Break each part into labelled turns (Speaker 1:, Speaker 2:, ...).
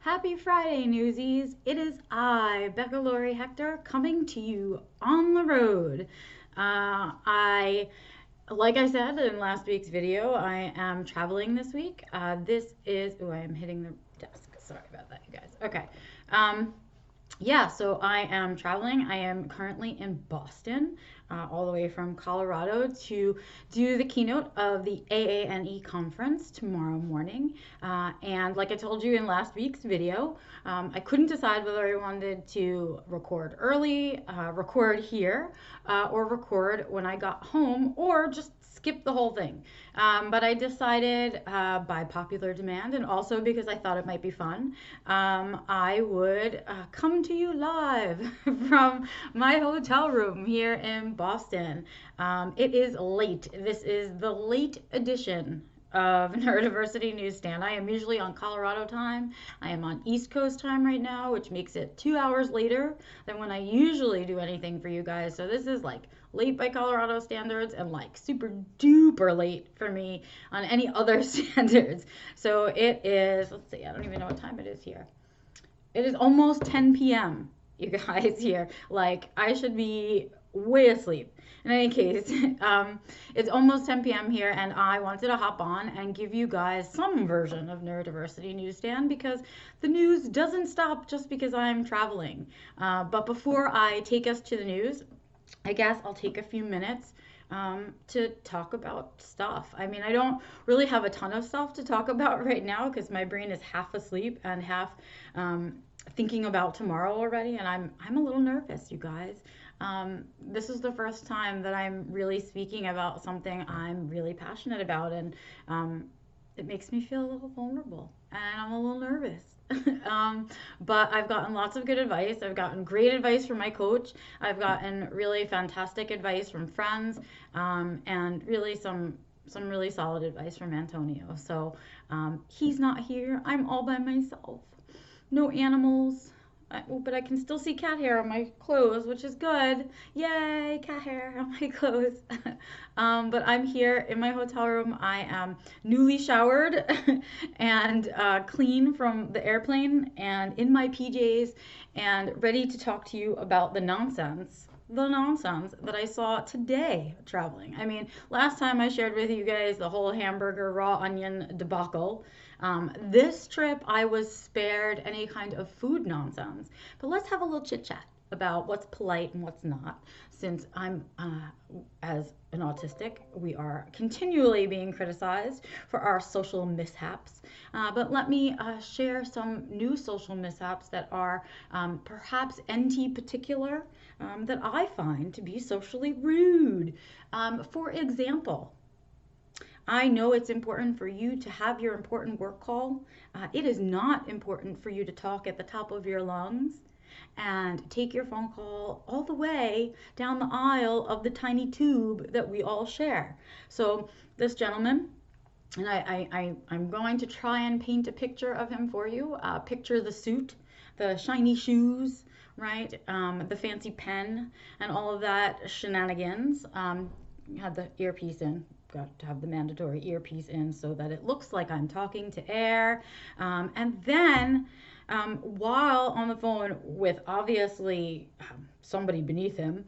Speaker 1: Happy Friday, newsies! It is I, Becca Lori Hector, coming to you on the road. Like I said in last week's video, I am traveling this week. I am hitting the desk. Sorry about that, you guys. Okay. Um, yeah, so I am traveling. I am currently in Boston, all the way from Colorado to do the keynote of the AANE conference tomorrow morning. And like I told you in last week's video, I couldn't decide whether I wanted to record early, record here, or record when I got home, or just skip the whole thing. But I decided by popular demand, and also because I thought it might be fun, I would come to you live from my hotel room here in Boston. It is late. This is the late edition of Neurodiversity Newsstand. I am usually on Colorado time. I am on East Coast time right now, which makes it 2 hours later than when I usually do anything for you guys. So this is like late by Colorado standards and like super duper late for me on any other standards. So it is, let's see, I don't even know what time it is here. It is almost 10 p.m. you guys here. Like I should be way asleep. In any case, it's almost 10 p.m. here, and I wanted to hop on and give you guys some version of Neurodiversity Newsstand because the news doesn't stop just because I'm traveling. But before I take us to the news, I guess I'll take a few minutes to talk about stuff. I mean, I don't really have a ton of stuff to talk about right now because my brain is half asleep and half thinking about tomorrow already, and I'm a little nervous, you guys. This is the first time that I'm really speaking about something I'm really passionate about, and it makes me feel a little vulnerable, and I'm a little nervous. But I've gotten lots of good advice. I've gotten great advice from my coach. I've gotten really fantastic advice from friends, and really some really solid advice from Antonio. So he's not here. I'm all by myself. No animals. But I can still see cat hair on my clothes, which is good. Yay, cat hair on my clothes. But I'm here in my hotel room. I am newly showered and clean from the airplane and in my PJs and ready to talk to you about the nonsense that I saw today traveling. I mean, last time I shared with you guys the whole hamburger raw onion debacle. This trip I was spared any kind of food nonsense. But let's have a little chit chat about what's polite and what's not. Since I'm, as an autistic, we are continually being criticized for our social mishaps. But let me share some new social mishaps that are perhaps NT particular, that I find to be socially rude. For example, I know it's important for you to have your important work call. It is not important for you to talk at the top of your lungs and take your phone call all the way down the aisle of the tiny tube that we all share. So this gentleman, and I'm going to try and paint a picture of him for you. Picture the suit, the shiny shoes, right? The fancy pen and all of that shenanigans. Had the earpiece in. Got to have the mandatory earpiece in so that it looks like I'm talking to air. And then while on the phone with obviously somebody beneath him,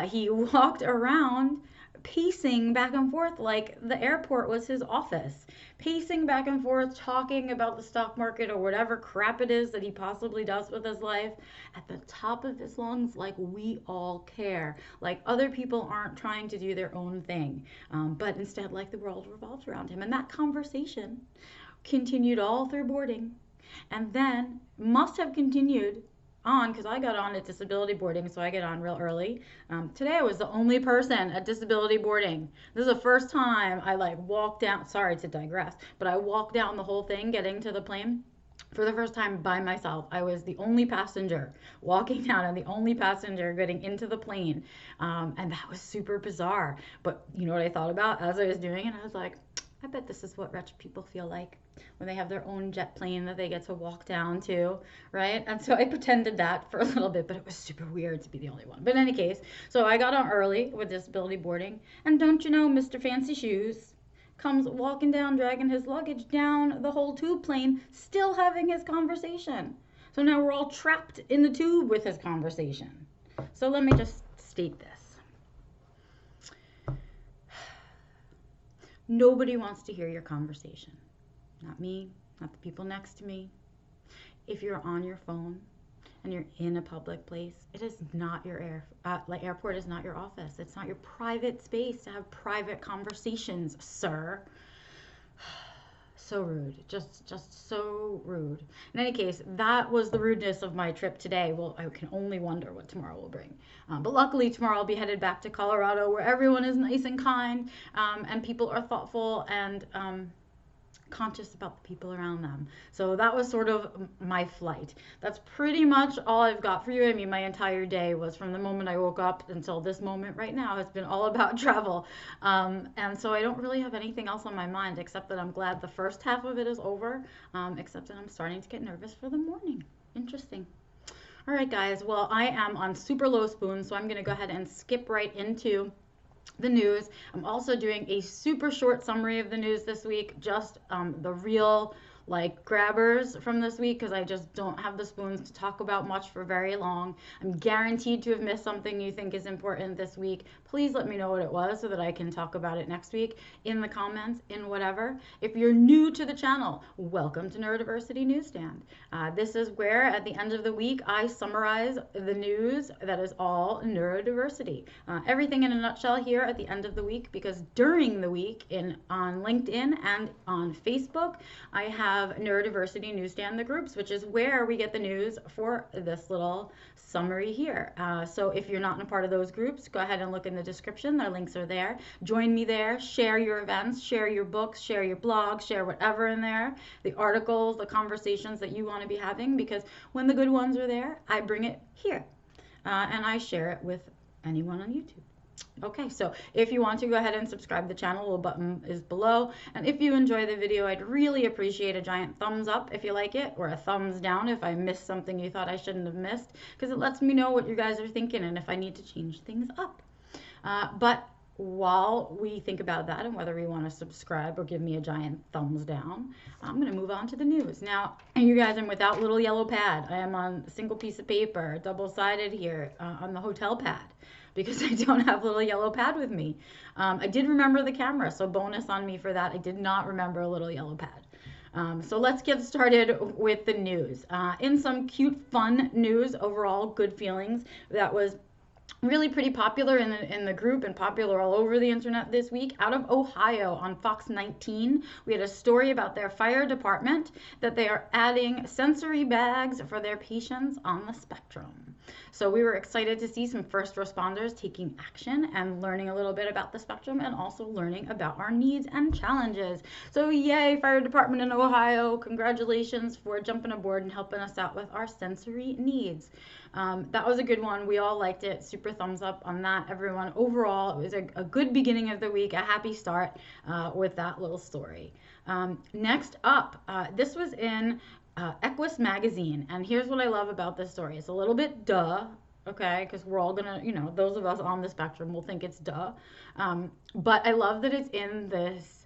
Speaker 1: he walked around pacing back and forth like the airport was his office, pacing back and forth, talking about the stock market or whatever crap it is that he possibly does with his life at the top of his lungs, like we all care, like other people aren't trying to do their own thing, but instead like the world revolves around him. And that conversation continued all through boarding, and then must have continued on because I got on at disability boarding, so I get on real early. Today I was the only person at disability boarding. This is the first time I like walked down, sorry to digress, but I walked down the whole thing getting to the plane for the first time by myself. I was the only passenger walking down and the only passenger getting into the plane. And that was super bizarre. But you know what I thought about as I was doing it? I was like, I bet this is what rich people feel like when they have their own jet plane that they get to walk down to, right? And so I pretended that for a little bit, but it was super weird to be the only one. But in any case, so I got on early with disability boarding, and don't you know, Mr. Fancy Shoes comes walking down, dragging his luggage down the whole tube plane, still having his conversation. So now we're all trapped in the tube with his conversation. So let me just state this. Nobody wants to hear your conversation. Not me, not the people next to me. If you're on your phone and you're in a public place, it is not your airport is not your office. It's not your private space to have private conversations, sir. So rude, just so rude. In any case, that was the rudeness of my trip today. Well, I can only wonder what tomorrow will bring. But luckily tomorrow I'll be headed back to Colorado, where everyone is nice and kind, and people are thoughtful and conscious about the people around them. So that was sort of my flight. That's pretty much all I've got for you. I mean, my entire day was, from the moment I woke up until this moment right now, has been all about travel. And so I don't really have anything else on my mind, except that I'm glad the first half of it is over, except that I'm starting to get nervous for the morning. Interesting. All right, guys. Well, I am on super low spoon, so I'm going to go ahead and skip right into the news. I'm also doing a super short summary of the news this week, just the real grabbers from this week, because I just don't have the spoons to talk about much for very long. I'm guaranteed to have missed something you think is important this week. Please let me know what it was so that I can talk about it next week in the comments, in whatever. If you're new to the channel, welcome to Neurodiversity Newsstand. This is where at the end of the week I summarize the news that is all neurodiversity. Everything in a nutshell here at the end of the week, because during the week on LinkedIn and on Facebook, I have Neurodiversity Newsstand, the groups, which is where we get the news for this little summary here. So if you're not in a part of those groups, go ahead and look in the description. Their links are there. Join me there. Share your events, share your books, share your blogs, share whatever in there, the articles, the conversations that you want to be having, because when the good ones are there, I bring it here and I share it with anyone on YouTube. Okay, so if you want to, go ahead and subscribe to the channel. The little button is below. And if you enjoy the video, I'd really appreciate a giant thumbs up if you like it, or a thumbs down if I missed something you thought I shouldn't have missed, because it lets me know what you guys are thinking and if I need to change things up. But while we think about that and whether we want to subscribe or give me a giant thumbs down, I'm going to move on to the news. Now, you guys, I'm without little yellow pad. I am on a single piece of paper, double-sided here on the hotel pad, because I don't have a little yellow pad with me. I did remember the camera, so bonus on me for that. I did not remember a little yellow pad. So let's get started with the news. In some cute, fun news, overall good feelings, that was really pretty popular in the group and popular all over the internet this week. Out of Ohio on Fox 19, we had a story about their fire department that they are adding sensory bags for their patients on the spectrum. So we were excited to see some first responders taking action and learning a little bit about the spectrum, and also learning about our needs and challenges. So yay, fire department in Ohio, congratulations for jumping aboard and helping us out with our sensory needs. That was a good one. We all liked it. Super thumbs up on that, everyone. Overall, it was a good beginning of the week, a happy start with that little story. Next up, this was in Equus magazine, and here's what I love about this story. It's a little bit duh, okay, because we're all gonna, those of us on the spectrum will think it's duh, but I love that it's in this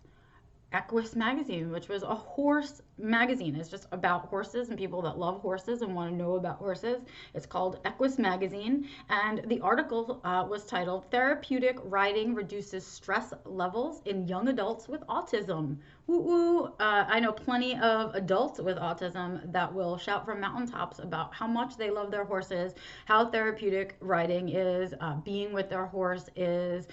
Speaker 1: Equus magazine, which was a horse magazine. It's just about horses and people that love horses and want to know about horses. It's called Equus magazine, and the article was titled "Therapeutic Riding Reduces Stress Levels in Young Adults with Autism." Woo woo! I know plenty of adults with autism that will shout from mountaintops about how much they love their horses, how therapeutic riding is, being with their horse is,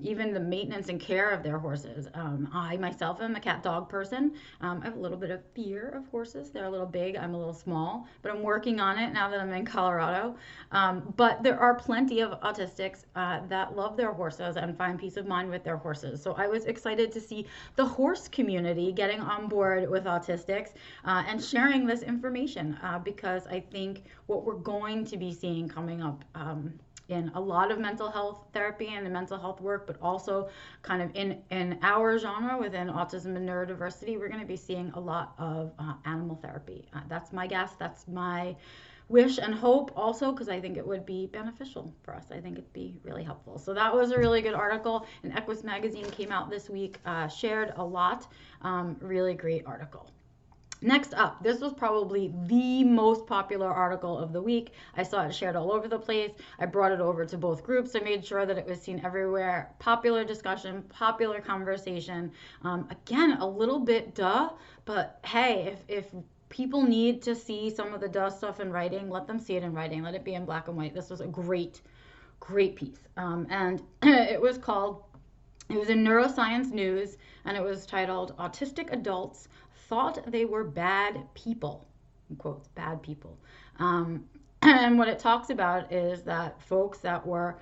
Speaker 1: even the maintenance and care of their horses. I myself am a cat dog person. I have a little bit of fear of horses. They're a little big, I'm a little small, but I'm working on it now that I'm in Colorado. But there are plenty of autistics that love their horses and find peace of mind with their horses. So I was excited to see the horse community getting on board with autistics and sharing this information, because I think what we're going to be seeing coming up in a lot of mental health therapy and in mental health work, but also kind of in our genre within autism and neurodiversity, we're going to be seeing a lot of animal therapy. That's my guess. That's my wish and hope also, because I think it would be beneficial for us. I think it'd be really helpful. So that was a really good article. An Equus magazine came out this week, shared a lot. Really great article. Next up, this was probably the most popular article of the week. I saw it shared all over the place. I brought it over to both groups. I made sure that it was seen everywhere. Popular discussion, popular conversation. Again, a little bit duh, but hey, if people need to see some of the duh stuff in writing, let them see it in writing. Let it be in black and white. This was a great piece. And it was in Neuroscience News, and it was titled "Autistic Adults Thought They Were Bad People," in quotes, bad people. And what it talks about is that folks that are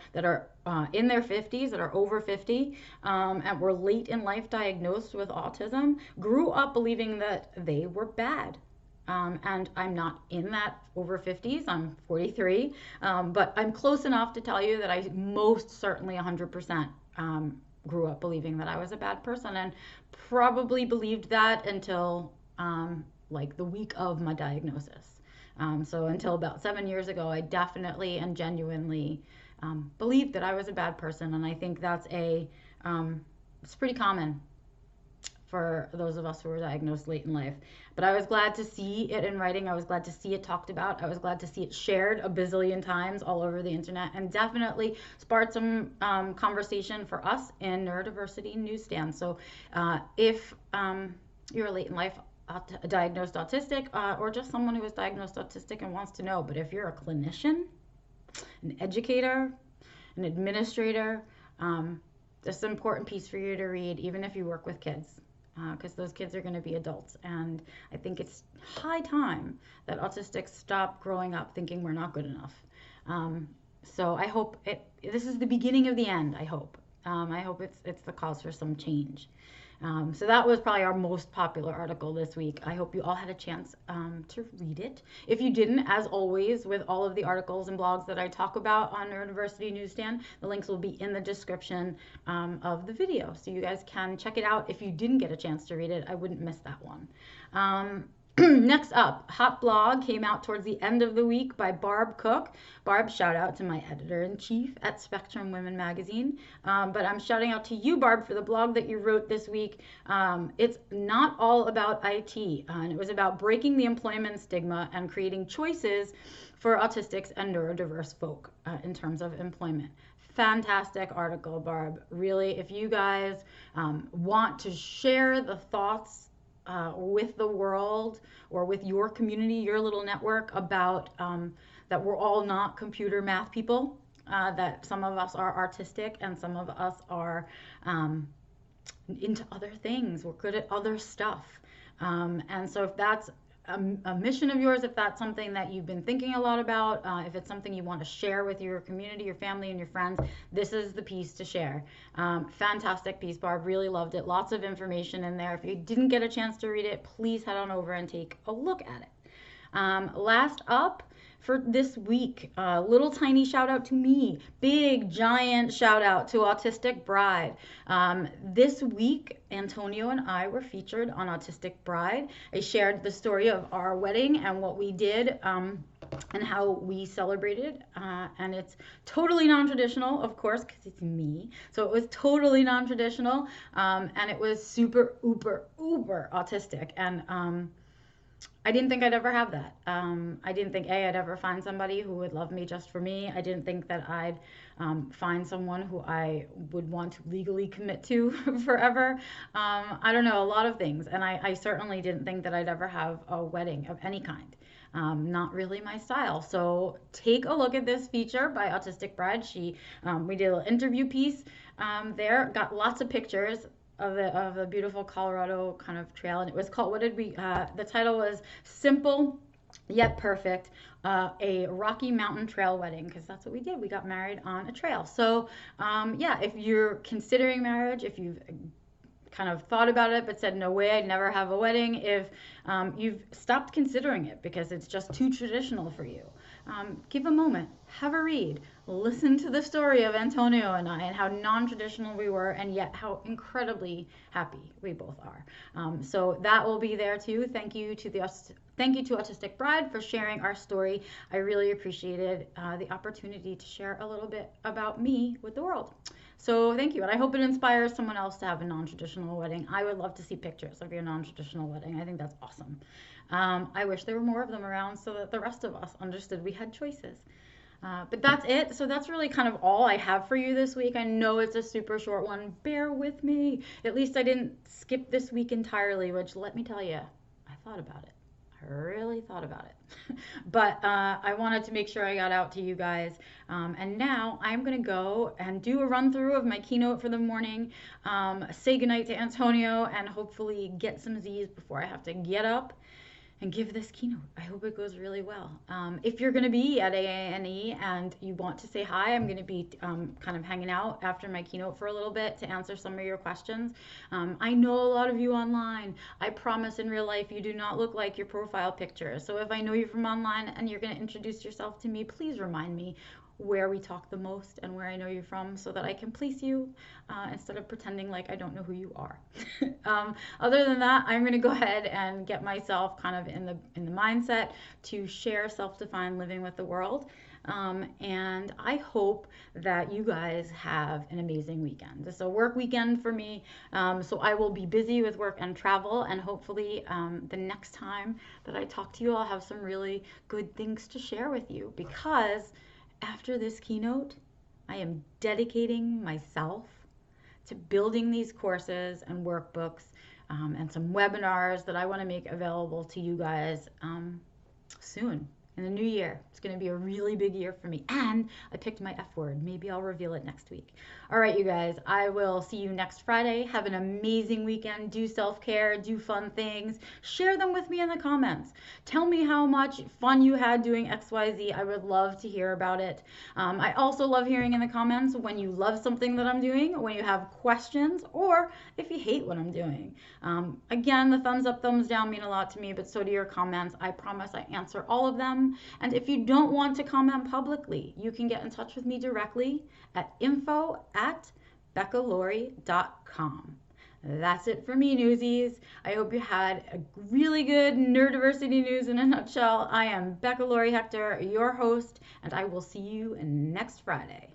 Speaker 1: in their 50s, that are over 50, and were late in life diagnosed with autism, grew up believing that they were bad. And I'm not in that over 50s, I'm 43, but I'm close enough to tell you that I most certainly 100% grew up believing that I was a bad person, and probably believed that until like the week of my diagnosis. So until about 7 years ago, I definitely and genuinely believed that I was a bad person, and I think that's it's pretty common for those of us who were diagnosed late in life. But I was glad to see it in writing. I was glad to see it talked about. I was glad to see it shared a bazillion times all over the internet, and definitely sparked some conversation for us in Neurodiversity Newsstand. So if you're late in life diagnosed autistic, or just someone who is diagnosed autistic and wants to know, but if you're a clinician, an educator, an administrator, this is an important piece for you to read, even if you work with kids, because those kids are going to be adults. And I think it's high time that autistics stop growing up thinking we're not good enough. So I hope this is the beginning of the end. I hope it's the cause for some change. So that was probably our most popular article this week. I hope you all had a chance to read it. If you didn't, as always, with all of the articles and blogs that I talk about on Neurodiversity Newsstand, the links will be in the description of the video. So you guys can check it out. If you didn't get a chance to read it, I wouldn't miss that one. Next up, Hot Blog came out towards the end of the week by Barb Cook. Barb, shout out to my editor-in-chief at Spectrum Women Magazine. But I'm shouting out to you, Barb, for the blog that you wrote this week. It's not all about IT, and it was about breaking the employment stigma and creating choices for autistics and neurodiverse folk in terms of employment. Fantastic article, Barb. Really, if you guys want to share the thoughts with the world or with your community, your little network, about that we're all not computer math people, that some of us are artistic and some of us are into other things. We're good at other stuff. And so if that's a mission of yours, if that's something that you've been thinking a lot about, if it's something you want to share with your community, your family, and your friends, this is the piece to share. Fantastic piece, Barb. Really loved it. Lots of information in there. If you didn't get a chance to read it, please head on over and take a look at it. Last up for this week, little tiny shout out to me, big giant shout out to Autistic Bride. This week, Antonio and I were featured on Autistic Bride. I shared the story of our wedding and what we did and how we celebrated, and it's totally non-traditional, of course, because it's me. So it was totally non-traditional, and it was super uber autistic, and I didn't think I'd ever have that. I didn't think I'd ever find somebody who would love me just for me. I didn't think that I'd find someone who I would want to legally commit to forever. I don't know, a lot of things. And I certainly didn't think that I'd ever have a wedding of any kind. Not really my style. So take a look at this feature by Autistic Bride. We did an interview piece there, got lots of pictures of the beautiful Colorado kind of trail, and it was called, the title was Simple Yet Perfect, a Rocky Mountain Trail Wedding, because that's what we did. We got married on a trail. So yeah, if you're considering marriage, if you've kind of thought about it but said no way, I'd never have a wedding, if you've stopped considering it because it's just too traditional for you, give a moment, have a read, listen to the story of Antonio and I and how non-traditional we were and yet how incredibly happy we both are. So that will be there too. Thank you to Autistic Bride for sharing our story. I really appreciated the opportunity to share a little bit about me with the world. So thank you, and I hope it inspires someone else to have a non-traditional wedding. I would love to see pictures of your non-traditional wedding. I think that's awesome. I wish there were more of them around so that the rest of us understood we had choices. But that's it. So that's really kind of all I have for you this week. I know it's a super short one. Bear with me. At least I didn't skip this week entirely, which let me tell you, I thought about it. I really thought about it. But I wanted to make sure I got out to you guys. And now I'm going to go and do a run through of my keynote for the morning, say goodnight to Antonio, and hopefully get some Z's before I have to get up and give this keynote. I hope it goes really well. If you're going to be at AANE and you want to say hi, I'm going to be kind of hanging out after my keynote for a little bit to answer some of your questions. I know a lot of you online. I promise in real life you do not look like your profile picture. So if I know you from online and you're going to introduce yourself to me, please remind me where we talk the most and where I know you from so that I can please you instead of pretending like I don't know who you are. Other than that, I'm going to go ahead and get myself kind of in the mindset to share self-defined living with the world. And I hope that you guys have an amazing weekend. It's a work weekend for me, so I will be busy with work and travel, and hopefully the next time that I talk to you, I'll have some really good things to share with you, because after this keynote, I am dedicating myself to building these courses and workbooks and some webinars that I want to make available to you guys soon. In the new year. It's going to be a really big year for me. And I picked my F word. Maybe I'll reveal it next week. All right, you guys. I will see you next Friday. Have an amazing weekend. Do self-care. Do fun things. Share them with me in the comments. Tell me how much fun you had doing XYZ. I would love to hear about it. I also love hearing in the comments when you love something that I'm doing, when you have questions, or if you hate what I'm doing. Again, the thumbs up, thumbs down mean a lot to me, but so do your comments. I promise I answer all of them. And if you don't want to comment publicly, you can get in touch with me directly at info@beccalaurie.com. That's it for me, newsies. I hope you had a really good Neurodiversity news in a nutshell. I am Becca Laurie Hector, your host, and I will see you next Friday.